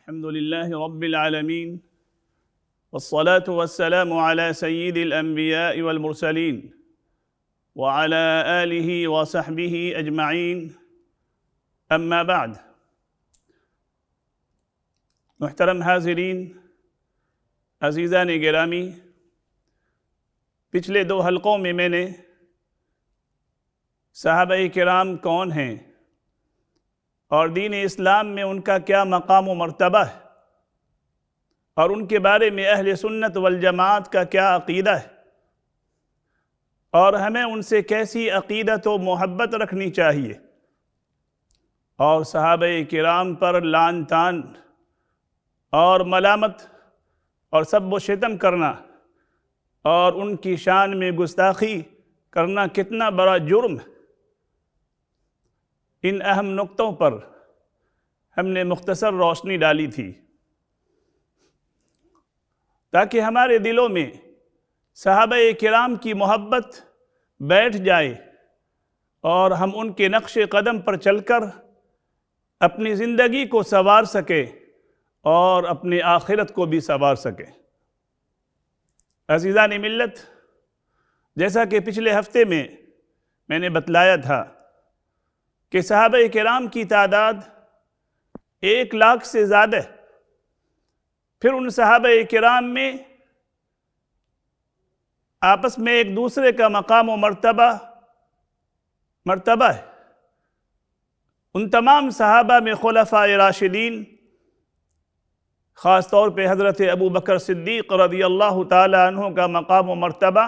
الحمد لله رب العالمين والصلاة والسلام على سيد الأنبياء والمرسلين وعلى آله وصحبه أجمعين أما بعد۔ محترم حاضرین، عزیزان گرامی، پچھلے 2 حلقوں میں نے صحابہ کرام کون ہیں اور دین اسلام میں ان کا کیا مقام و مرتبہ ہے اور ان کے بارے میں اہل سنت والجماعت کا کیا عقیدہ ہے اور ہمیں ان سے کیسی عقیدت و محبت رکھنی چاہیے، اور صحابہ کرام پر لعن طعن اور ملامت اور سب و شتم کرنا اور ان کی شان میں گستاخی کرنا کتنا بڑا جرم ہے۔ ان اہم نقطوں پر ہم نے مختصر روشنی ڈالی تھی تاکہ ہمارے دلوں میں صحابہ کرام کی محبت بیٹھ جائے اور ہم ان کے نقش قدم پر چل کر اپنی زندگی کو سنوار سکے اور اپنی آخرت کو بھی سنوار سکے۔ عزیزان ملت، جیسا کہ پچھلے ہفتے میں نے بتلایا تھا کہ صحابہ کرام کی تعداد 1 لاکھ سے زیادہ ہے۔ پھر ان صحابہ کرام میں آپس میں ایک دوسرے کا مقام و مرتبہ ہے۔ ان تمام صحابہ میں خلفاء راشدین، خاص طور پہ حضرت ابو بکر صدیق رضی اللہ تعالی عنہ کا مقام و مرتبہ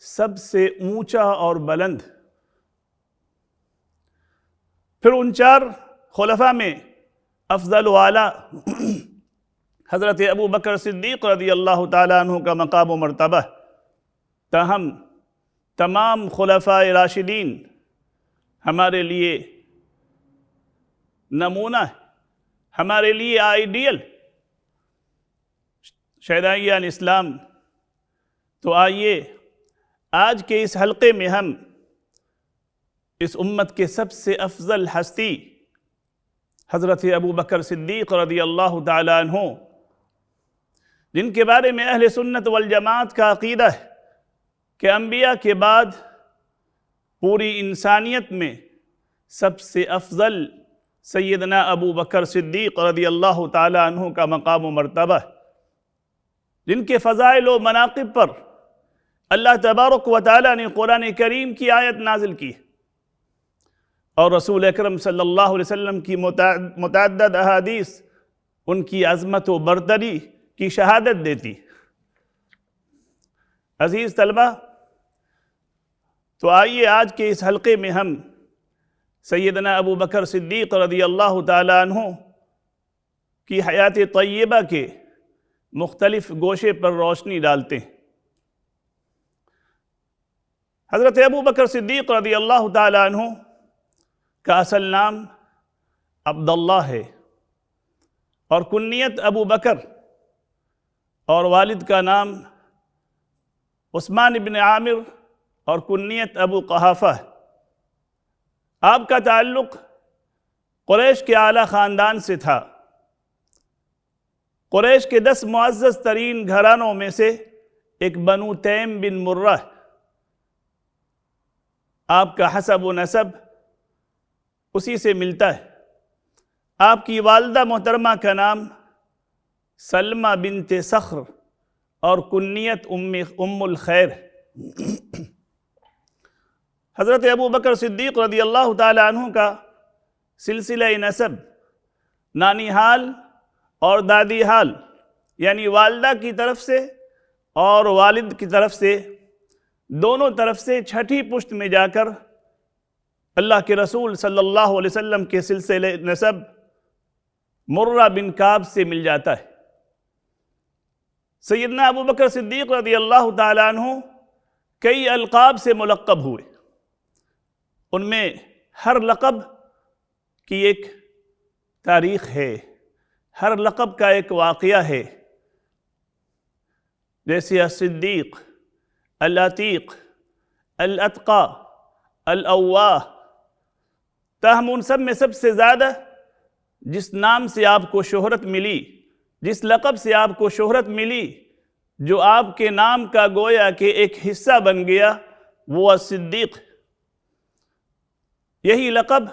سب سے اونچا اور بلند۔ پھر ان 4 خلفاء میں افضل و اعلیٰ حضرت ابو بکر صدیق رضی اللہ تعالی عنہ کا مقام و مرتبہ۔ تاہم تمام خلفاء راشدین ہمارے لیے نمونہ ہے، ہمارے لیے آئیڈیل شہدائیان اسلام۔ تو آئیے آج کے اس حلقے میں ہم اس امت کے سب سے افضل ہستی حضرت ابو بکر صدیق رضی اللہ تعالی عنہ، جن کے بارے میں اہل سنت والجماعت کا عقیدہ ہے کہ انبیاء کے بعد پوری انسانیت میں سب سے افضل سیدنا ابو بکر صدیق رضی اللہ تعالی عنہ کا مقام و مرتبہ ہے، جن کے فضائل و مناقب پر اللہ تبارک و تعالی نے قرآن کریم کی آیت نازل کی اور رسول اکرم صلی اللہ علیہ وسلم کی متعدد احادیث ان کی عظمت و برتری کی شہادت دیتی۔ عزیز طلبہ، تو آئیے آج کے اس حلقے میں ہم سیدنا ابو بکر صدیق رضی اللہ تعالی عنہ کی حیات طیبہ کے مختلف گوشے پر روشنی ڈالتے ہیں۔ حضرت ابو بکر صدیق رضی اللہ تعالی عنہ کا اصل نام عبداللہ ہے اور کنیت ابو بکر، اور والد کا نام عثمان بن عامر اور کنیت ابو قحافہ ہے۔ آپ کا تعلق قریش کے اعلیٰ خاندان سے تھا۔ قریش کے 10 معزز ترین گھرانوں میں سے ایک بنو تیم بن مرہ ہے۔ آپ کا حسب و نسب اسی سے ملتا ہے۔ آپ کی والدہ محترمہ کا نام سلمہ بنت صخر اور کنیت ام الخیر۔ حضرت ابو بکر صدیق رضی اللہ تعالی عنہ کا سلسلہ نسب نانی حال اور دادی حال، یعنی والدہ کی طرف سے اور والد کی طرف سے، دونوں طرف سے چھٹی پشت میں جا کر اللہ کے رسول صلی اللہ علیہ وسلم کے سلسلہ نسب مرہ بن کعب سے مل جاتا ہے۔ سیدنا ابو بکر صدیق رضی اللہ تعالی عنہ کئی القاب سے ملقب ہوئے۔ ان میں ہر لقب کی ایک تاریخ ہے، ہر لقب کا ایک واقعہ ہے، جیسے الصدیق، العتیق، الاتقى، الاواہ۔ تاہم ان سب میں سب سے زیادہ جس نام سے آپ کو شہرت ملی، جس لقب سے آپ کو شہرت ملی، جو آپ کے نام کا گویا کہ ایک حصہ بن گیا، وہ صدیق۔ یہی لقب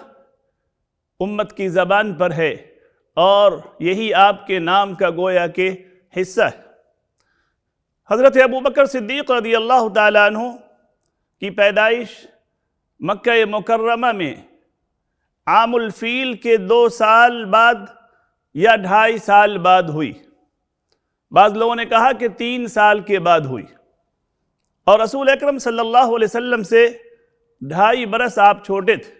امت کی زبان پر ہے اور یہی آپ کے نام کا گویا کہ حصہ ہے۔ حضرت ابوبکر صدیق رضی اللہ تعالیٰ عنہ کی پیدائش مکہ مکرمہ میں عام الفیل کے 2 سال بعد یا 2.5 سال بعد ہوئی۔ بعض لوگوں نے کہا کہ 3 سال کے بعد ہوئی، اور رسول اکرم صلی اللہ علیہ وسلم سے 2.5 برس آپ چھوٹے تھے۔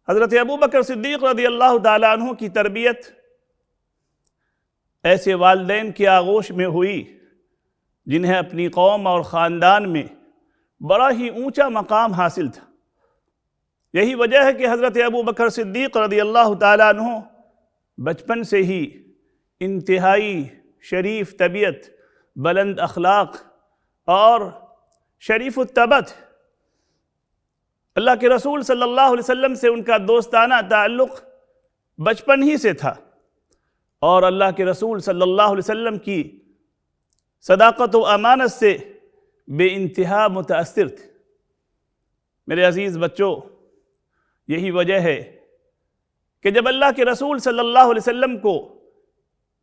حضرت ابوبکر صدیق رضی اللہ تعالیٰ عنہ کی تربیت ایسے والدین کی آغوش میں ہوئی جنہیں اپنی قوم اور خاندان میں بڑا ہی اونچا مقام حاصل تھا۔ یہی وجہ ہے کہ حضرت ابوبکر صدیق رضی اللہ تعالیٰ عنہ بچپن سے ہی انتہائی شریف طبیعت، بلند اخلاق اور شریف الطبع تھے۔ اللہ کے رسول صلی اللہ علیہ وسلم سے ان کا دوستانہ تعلق بچپن ہی سے تھا، اور اللہ کے رسول صلی اللہ علیہ وسلم کی صداقت و امانت سے بے انتہا متاثر تھے۔ میرے عزیز بچوں، یہی وجہ ہے کہ جب اللہ کے رسول صلی اللہ علیہ وسلم کو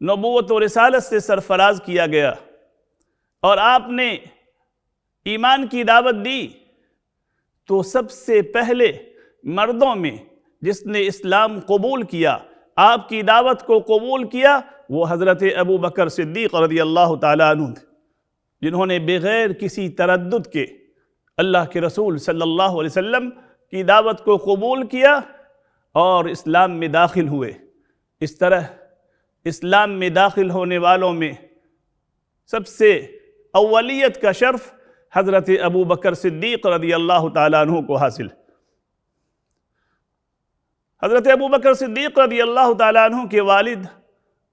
نبوت و رسالت سے سرفراز کیا گیا اور آپ نے ایمان کی دعوت دی، تو سب سے پہلے مردوں میں جس نے اسلام قبول کیا، آپ کی دعوت کو قبول کیا، وہ حضرت ابوبکر صدیق رضی اللہ تعالیٰ عنہ تھے، جنہوں نے بغیر کسی تردد کے اللہ کے رسول صلی اللہ علیہ وسلم کی دعوت کو قبول کیا اور اسلام میں داخل ہوئے۔ اس طرح اسلام میں داخل ہونے والوں میں سب سے اولیت کا شرف حضرت ابوبکر صدیق رضی اللہ تعالیٰ عنہ کو حاصل۔ حضرت ابوبکر صدیق رضی اللہ تعالیٰ عنہ کے والد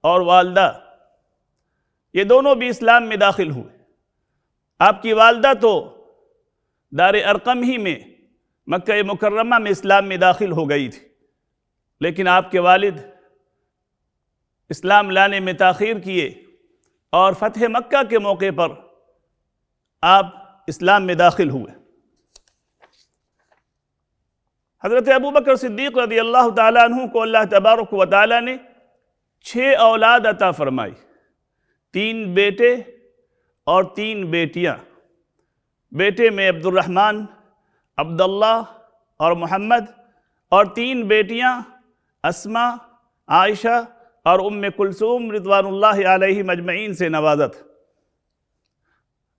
اور والدہ یہ دونوں بھی اسلام میں داخل ہوئے۔ آپ کی والدہ تو دار ارقم ہی میں مکہ مکرمہ میں اسلام میں داخل ہو گئی تھی، لیکن آپ کے والد اسلام لانے میں تاخیر کیے اور فتح مکہ کے موقع پر آپ اسلام میں داخل ہوئے۔ حضرت ابوبکر صدیق رضی اللہ تعالیٰ عنہ کو اللہ تبارک و تعالیٰ نے 6 اولاد عطا فرمائی، 3 بیٹے اور 3 بیٹیاں۔ بیٹے میں عبد الرحمن، عبداللہ اور محمد، اور 3 بیٹیاں اسماء، عائشہ اور کلثوم رضوان اللہ علیہم اجمعین سے نوازت۔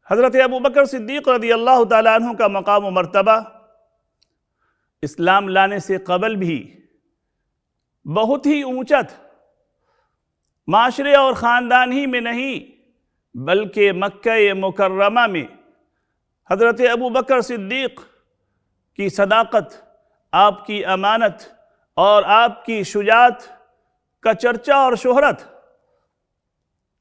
حضرت ابوبکر صدیق رضی اللہ تعالیٰ عنہ کا مقام و مرتبہ اسلام لانے سے قبل بھی بہت ہی اونچا تھا۔ معاشرے اور خاندان ہی میں نہیں بلکہ مکہ مکرمہ میں حضرت ابوبکر صدیق کی صداقت، آپ کی امانت اور آپ کی شجاعت کا چرچا اور شہرت،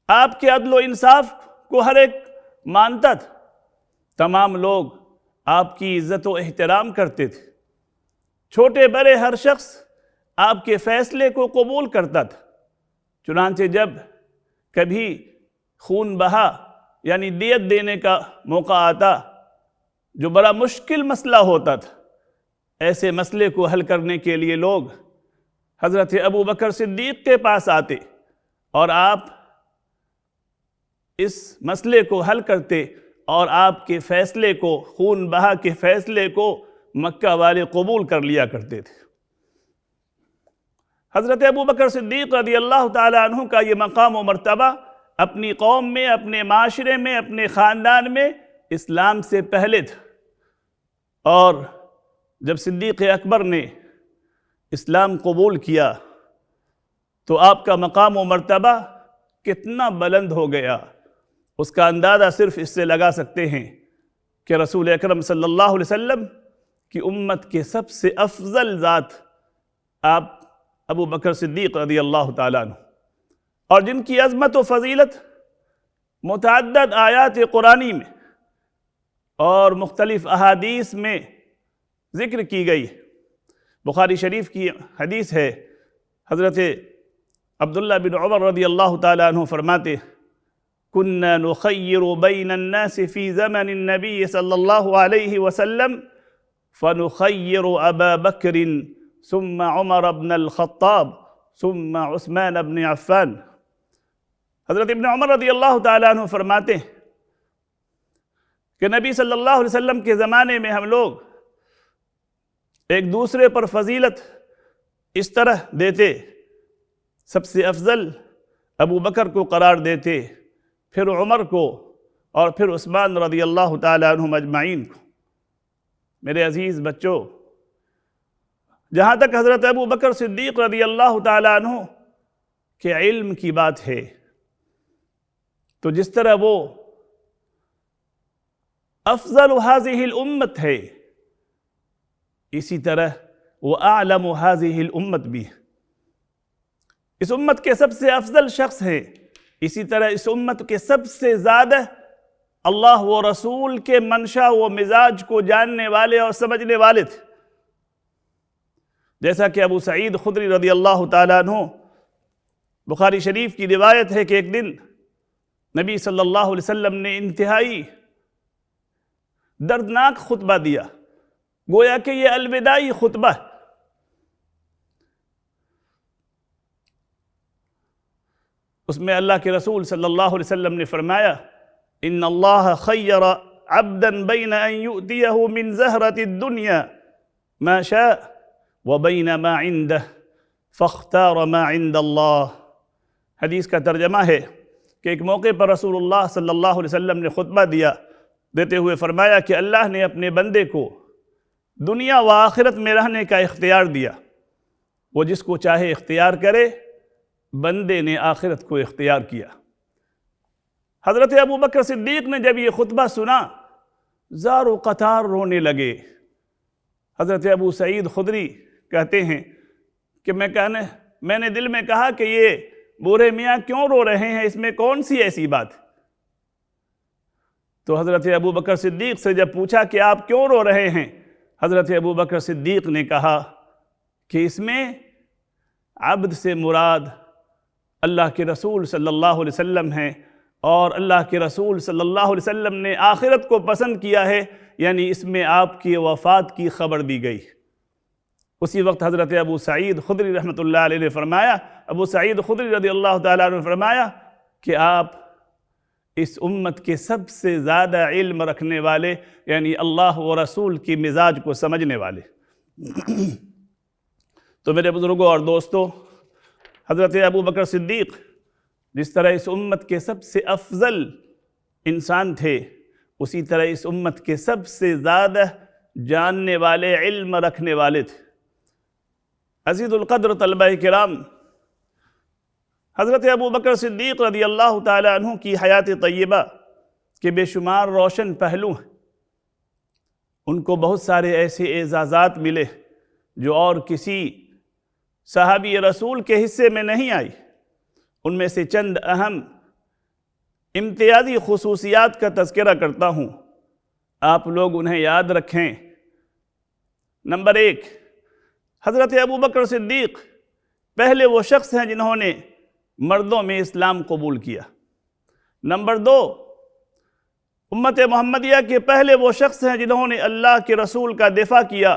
آپ کے عدل و انصاف کو ہر ایک مانتا تھا۔ تمام لوگ آپ کی عزت و احترام کرتے تھے، چھوٹے بڑے ہر شخص آپ کے فیصلے کو قبول کرتا تھا۔ چنانچہ جب کبھی خون بہا یعنی دیت دینے کا موقع آتا، جو بڑا مشکل مسئلہ ہوتا تھا، ایسے مسئلے کو حل کرنے کے لیے لوگ حضرت ابوبکر صدیق کے پاس آتے اور آپ اس مسئلے کو حل کرتے، اور آپ کے فیصلے کو، خون بہا کے فیصلے کو مکہ والے قبول کر لیا کرتے تھے۔ حضرت ابوبکر صدیق رضی اللہ تعالیٰ عنہ کا یہ مقام و مرتبہ اپنی قوم میں، اپنے معاشرے میں، اپنے خاندان میں اسلام سے پہلے تھا، اور جب صدیق اکبر نے اسلام قبول کیا تو آپ کا مقام و مرتبہ کتنا بلند ہو گیا، اس کا اندازہ صرف اس سے لگا سکتے ہیں کہ رسول اکرم صلی اللہ علیہ وسلم کی امت کے سب سے افضل ذات آپ ابوبکر صدیق رضی اللہ تعالیٰ عنہ، اور جن کی عظمت و فضیلت متعدد آیات قرآنی میں اور مختلف احادیث میں ذکر کی گئی۔ بخاری شریف کی حدیث ہے، حضرت عبداللہ بن عمر رضی اللہ تعالیٰ عنہ فرماتے كنا نخير بين الناس في زمن النبي صلى الله عليه وسلم فنخير أبا بكر ثم عمر بن الخطاب ثم عثمان بن عفان۔ حضرت ابن عمر رضی اللہ تعالیٰ عنہ فرماتے کہ نبی صلی اللہ علیہ وسلم کے زمانے میں ہم لوگ ایک دوسرے پر فضیلت اس طرح دیتے، سب سے افضل ابو بکر کو قرار دیتے، پھر عمر کو، اور پھر عثمان رضی اللہ تعالیٰ عنہم اجمعین کو۔ میرے عزیز بچوں، جہاں تک حضرت ابو بکر صدیق رضی اللہ تعالیٰ عنہ کے علم کی بات ہے، تو جس طرح وہ افضل هذه الامت ہے، اسی طرح وہ اعلم هذه الامت بھی ہے۔ اس امت کے سب سے افضل شخص ہیں، اسی طرح اس امت کے سب سے زیادہ اللہ و رسول کے منشا و مزاج کو جاننے والے اور سمجھنے والے تھے۔ جیسا کہ ابو سعید خدری رضی اللہ تعالیٰ عنہ، بخاری شریف کی روایت ہے کہ ایک دن نبی صلی اللہ علیہ وسلم نے انتہائی دردناک خطبہ دیا، گویا کہ یہ الوداعی خطبہ ہے۔ اس میں اللہ کے رسول صلی اللہ علیہ وسلم نے فرمایا ان اللہ خیر عبدا بین ان یؤتیہ من زہرۃ الدنیا ما شاء وبین ما عنده فاختار ما عند اللہ۔ حدیث کا ترجمہ ہے کہ ایک موقع پر رسول اللہ صلی اللہ علیہ وسلم نے خطبہ دیتے ہوئے فرمایا کہ اللہ نے اپنے بندے کو دنیا و آخرت میں رہنے کا اختیار دیا، وہ جس کو چاہے اختیار کرے، بندے نے آخرت کو اختیار کیا۔ حضرت ابو بکر صدیق نے جب یہ خطبہ سنا، زار و قطار رونے لگے۔ حضرت ابو سعید خدری کہتے ہیں کہ میں نے دل میں کہا کہ یہ بوڑھے میاں کیوں رو رہے ہیں، اس میں کون سی ایسی بات؟ تو حضرت ابو بکر صدیق سے جب پوچھا کہ آپ کیوں رو رہے ہیں، حضرت ابو بکر صدیق نے کہا کہ اس میں عبد سے مراد اللہ کے رسول صلی اللہ علیہ وسلم ہیں، اور اللہ کے رسول صلی اللہ علیہ وسلم نے آخرت کو پسند کیا ہے، یعنی اس میں آپ کی وفات کی خبر دی گئی۔ اسی وقت حضرت ابو سعید خدری رحمۃ اللہ علیہ نے فرمایا، ابو سعید خدری رضی اللہ تعالیٰ عنہ نے فرمایا کہ آپ اس امت کے سب سے زیادہ علم رکھنے والے، یعنی اللہ و رسول کی مزاج کو سمجھنے والے۔ تو میرے بزرگوں اور دوستوں، حضرت ابو بکر صدیق جس طرح اس امت کے سب سے افضل انسان تھے، اسی طرح اس امت کے سب سے زیادہ جاننے والے، علم رکھنے والے تھے۔ عزیز القدر طلبہ کرام، حضرت ابو بکر صدیق رضی اللہ تعالی عنہ کی حیات طیبہ کے بے شمار روشن پہلو ہیں۔ ان کو بہت سارے ایسے اعزازات ملے جو اور کسی صحابی رسول کے حصے میں نہیں آئی۔ ان میں سے چند اہم امتیازی خصوصیات کا تذکرہ کرتا ہوں، آپ لوگ انہیں یاد رکھیں۔ نمبر 1، حضرت ابو بکر صدیق پہلے وہ شخص ہیں جنہوں نے مردوں میں اسلام قبول کیا۔ نمبر 2، امت محمدیہ کے پہلے وہ شخص ہیں جنہوں نے اللہ کے رسول کا دفاع کیا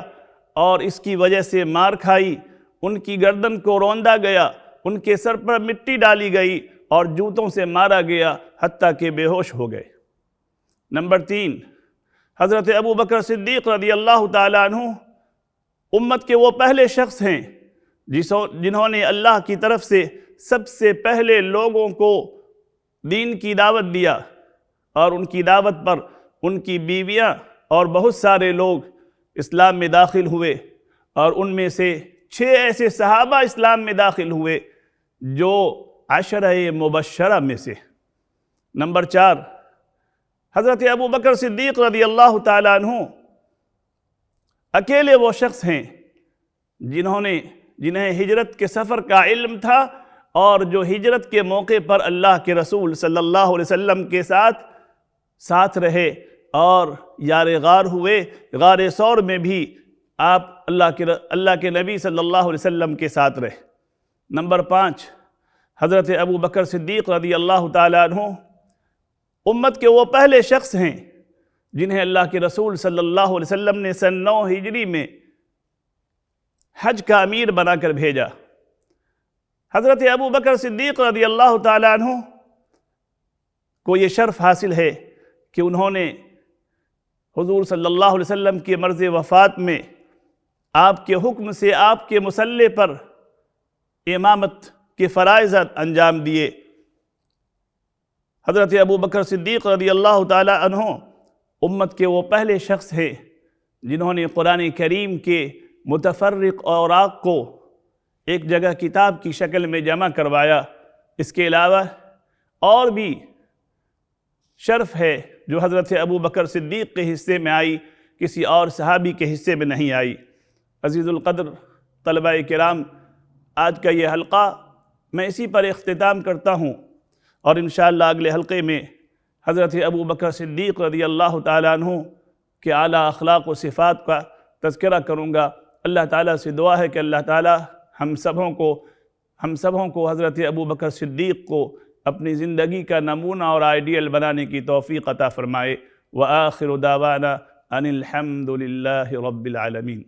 اور اس کی وجہ سے مار کھائی، ان کی گردن کو روندا گیا، ان کے سر پر مٹی ڈالی گئی اور جوتوں سے مارا گیا حتیٰ کہ بے ہوش ہو گئے۔ نمبر 3، حضرت ابو بکر صدیق رضی اللہ تعالیٰ عنہ امت کے وہ پہلے شخص ہیں جنہوں نے اللہ کی طرف سے سب سے پہلے لوگوں کو دین کی دعوت دیا، اور ان کی دعوت پر ان کی بیویاں اور بہت سارے لوگ اسلام میں داخل ہوئے، اور ان میں سے 6 ایسے صحابہ اسلام میں داخل ہوئے جو 10 مبشرہ میں سے۔ نمبر 4، حضرت ابو بکر صدیق رضی اللہ تعالیٰ عنہ اکیلے وہ شخص ہیں جنہیں ہجرت کے سفر کا علم تھا، اور جو ہجرت کے موقع پر اللہ کے رسول صلی اللہ علیہ وسلم کے ساتھ رہے اور یار غار ہوئے۔ غار ثور میں بھی آپ اللہ کے نبی صلی اللہ علیہ وسلم کے ساتھ رہے۔ نمبر 5، حضرت ابو بکر صدیق رضی اللہ تعالیٰ عنہ امت کے وہ پہلے شخص ہیں جنہیں اللہ کے رسول صلی اللہ علیہ وسلم نے سن 9 ہجری میں حج کا امیر بنا کر بھیجا۔ حضرت ابو بکر صدیق رضی اللہ تعالیٰ عنہ کو یہ شرف حاصل ہے کہ انہوں نے حضور صلی اللہ علیہ وسلم کی مرض وفات میں آپ کے حکم سے آپ کے مصلی پر امامت کے فرائض انجام دیے۔ حضرت ابو بکر صدیق رضی اللہ تعالی عنہ امت کے وہ پہلے شخص ہیں جنہوں نے قرآن کریم کے متفرق اوراق کو ایک جگہ کتاب کی شکل میں جمع کروایا۔ اس کے علاوہ اور بھی شرف ہے جو حضرت ابو بکر صدیق کے حصے میں آئی، کسی اور صحابی کے حصے میں نہیں آئی۔ عزیز القدر طلبہ کرام، آج کا یہ حلقہ میں اسی پر اختتام کرتا ہوں، اور انشاءاللہ اگلے حلقے میں حضرت ابو بکر صدیق رضی اللہ تعالیٰ عنہ کے اعلیٰ اخلاق و صفات کا تذکرہ کروں گا۔ اللہ تعالیٰ سے دعا ہے کہ اللہ تعالیٰ ہم سبوں کو حضرت ابو بکر صدیق کو اپنی زندگی کا نمونہ اور آئیڈیل بنانے کی توفیق عطا فرمائے۔ وآخر دعوانا ان الحمد للہ رب العالمین۔